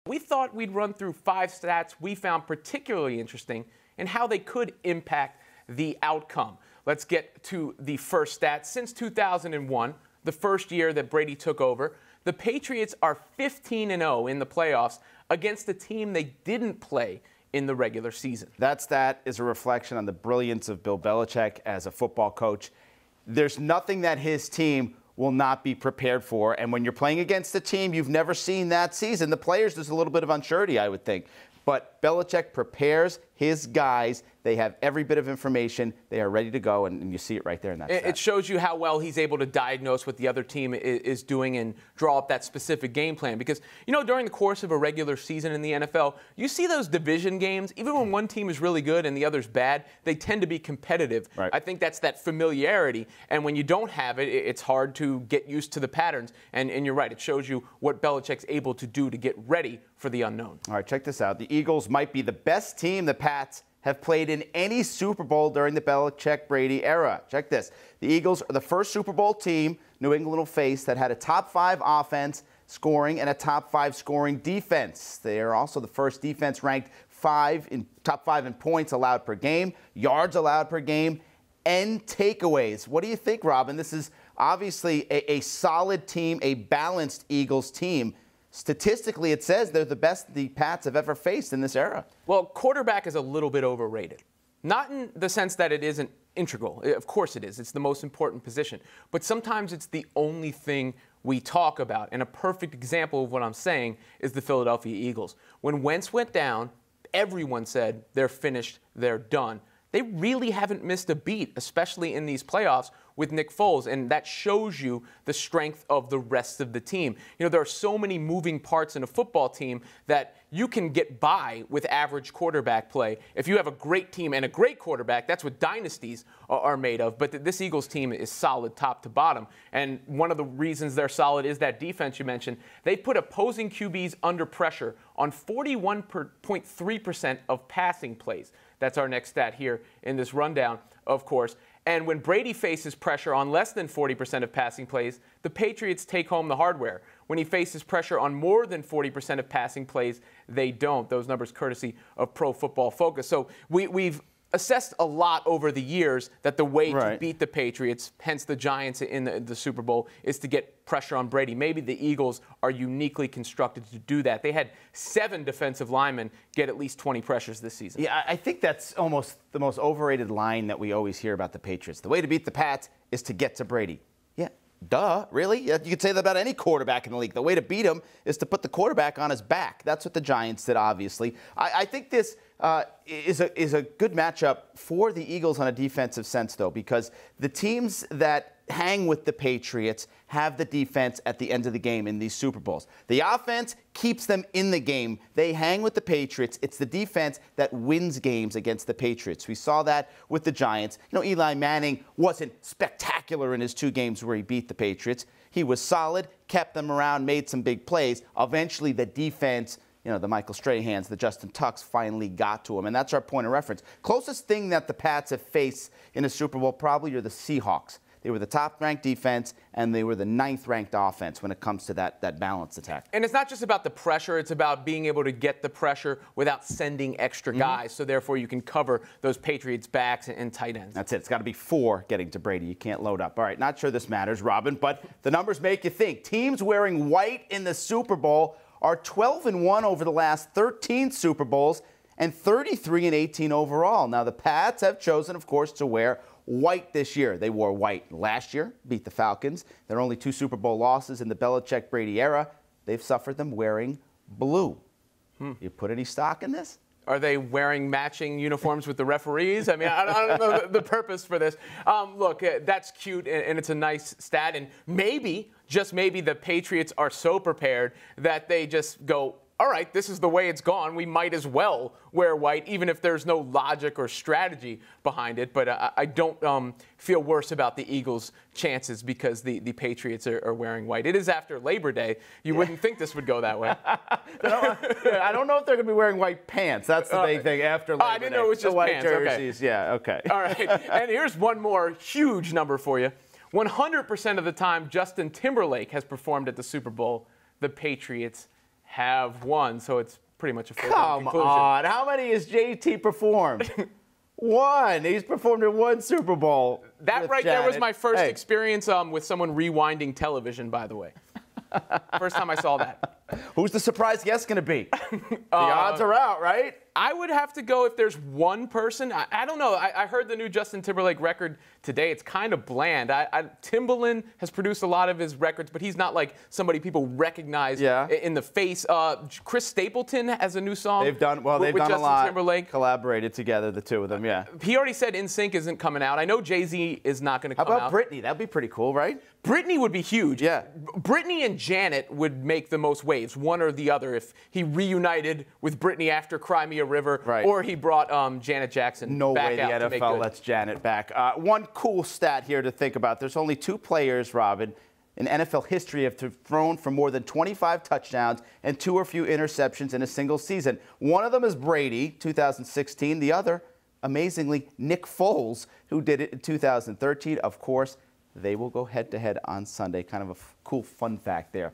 We thought we'd run through 5 stats we found particularly interesting and how they could impact the outcome. Let's get to the first stat. Since 2001, the first year that Brady took over, the Patriots are 15-0 in the playoffs against a team they didn't play in the regular season. That stat is a reflection on the brilliance of Bill Belichick as a football coach. There's nothing that his team will not be prepared for. And when you're playing against a team you've never seen that season, the players, there's a little bit of uncertainty, I would think. But Belichick prepares his guys. They have every bit of information. They are ready to go, and you see it right there in that stat. It shows you how well he's able to diagnose what the other team is doing and draw up that specific game plan. Because, you know, during the course of a regular season in the NFL, you see those division games, even when one team is really good and the other's bad, they tend to be competitive. Right. I think that's that familiarity. And when you don't have it, it's hard to get used to the patterns. And you're right, it shows you what Belichick's able to do to get ready for the unknown. All right, check this out. The Eagles might be the best team the Pats have played in any Super Bowl during the Belichick-Brady era. Check this. The Eagles are the first Super Bowl team New England will face that had a top 5 offense scoring and a top 5 scoring defense. They are also the first defense ranked top 5 in points allowed per game, yards allowed per game, and takeaways. What do you think, Robin? This is obviously a solid team, a balanced Eagles team. Statistically, it says they're the best the Pats have ever faced in this era. Well, quarterback is a little bit overrated. Not in the sense that it isn't integral. Of course it is. It's the most important position. But sometimes it's the only thing we talk about. And a perfect example of what I'm saying is the Philadelphia Eagles. When Wentz went down, everyone said they're finished, they're done. They really haven't missed a beat, especially in these playoffs with Nick Foles, and that shows you the strength of the rest of the team. You know, there are so many moving parts in a football team that you can get by with average quarterback play. If you have a great team and a great quarterback, that's what dynasties are made of. But this Eagles team is solid top to bottom, and one of the reasons they're solid is that defense you mentioned. They put opposing QBs under pressure on 41.3% of passing plays. That's our next stat here in this rundown, of course. And when Brady faces pressure on less than 40% of passing plays, the Patriots take home the hardware. When he faces pressure on more than 40% of passing plays, they don't. Those numbers courtesy of Pro Football Focus. So we've assessed a lot over the years that the way to beat the Patriots, hence the Giants in the Super Bowl, is to get pressure on Brady. Maybe the Eagles are uniquely constructed to do that. They had 7 defensive linemen get at least 20 pressures this season. Yeah, I think that's almost the most overrated line that we always hear about the Patriots. The way to beat the Pats is to get to Brady. Yeah, duh, really? You could say that about any quarterback in the league. The way to beat him is to put the quarterback on his back. That's what the Giants did, obviously. I think this is a good matchup for the Eagles on a defensive sense, though, because the teams that hang with the Patriots have the defense at the end of the game in these Super Bowls. The offense keeps them in the game. They hang with the Patriots. It's the defense that wins games against the Patriots. We saw that with the Giants. You know, Eli Manning wasn't spectacular in his 2 games where he beat the Patriots. He was solid, kept them around, made some big plays. Eventually, the defense, you know, the Michael Strahans, the Justin Tucks finally got to him, and that's our point of reference. Closest thing that the Pats have faced in a Super Bowl probably are the Seahawks. They were the top-ranked defense, and they were the 9th-ranked offense when it comes to that balanced attack. And it's not just about the pressure. It's about being able to get the pressure without sending extra guys, so therefore you can cover those Patriots' backs and tight ends. That's it. It's got to be 4 getting to Brady. You can't load up. All right, not sure this matters, Robin, but the numbers make you think. Teams wearing white in the Super Bowl are 12-1 over the last 13 Super Bowls and 33-18 overall. Now, the Pats have chosen, of course, to wear white this year. They wore white last year, beat the Falcons. Their only 2 Super Bowl losses in the Belichick-Brady era. They've suffered them wearing blue. You put any stock in this? Are they wearing matching uniforms with the referees? I mean, I don't know the purpose for this. Look, that's cute, and it's a nice stat. And maybe, just maybe, the Patriots are so prepared that they just go, all right, this is the way it's gone. We might as well wear white, even if there's no logic or strategy behind it. But I don't feel worse about the Eagles' chances because the Patriots are wearing white. It is after Labor Day. You wouldn't think this would go that way. I don't know if they're going to be wearing white pants. That's the big thing after Labor Day. I didn't know it was just white pants. jerseys. Okay. Yeah, okay. All right. And here's one more huge number for you. 100% of the time Justin Timberlake has performed at the Super Bowl, the Patriots have won, so it's pretty much a foregone Come conclusion. on. How many has JT performed? One. He's performed in one Super Bowl. That right there was my first experience with someone rewinding television, by the way. First time I saw that. Who's the surprise guest going to be? The odds are out, right? I would have to go if there's one person. I don't know. I heard the new Justin Timberlake record today. It's kind of bland. Timbaland has produced a lot of his records, but he's not like somebody people recognize in the face. Chris Stapleton has a new song. They've done a Justin lot. Timberlake. Collaborated together, the two of them, yeah. He already said NSYNC isn't coming out. I know Jay-Z is not going to come out. How about Britney? That'd be pretty cool, right? Britney would be huge. Yeah. Britney and Janet would make the most waves, one or the other. If he reunited with Britney after Cry Me a River, or he brought Janet Jackson back out to make good. No way the NFL lets Janet back. One cool stat here to think about. There's only 2 players, Robin, in NFL history have thrown for more than 25 touchdowns and 2 or few interceptions in a single season. One of them is Brady, 2016. The other, amazingly, Nick Foles, who did it in 2013. Of course, they will go head-to-head on Sunday. Kind of a cool fun fact there.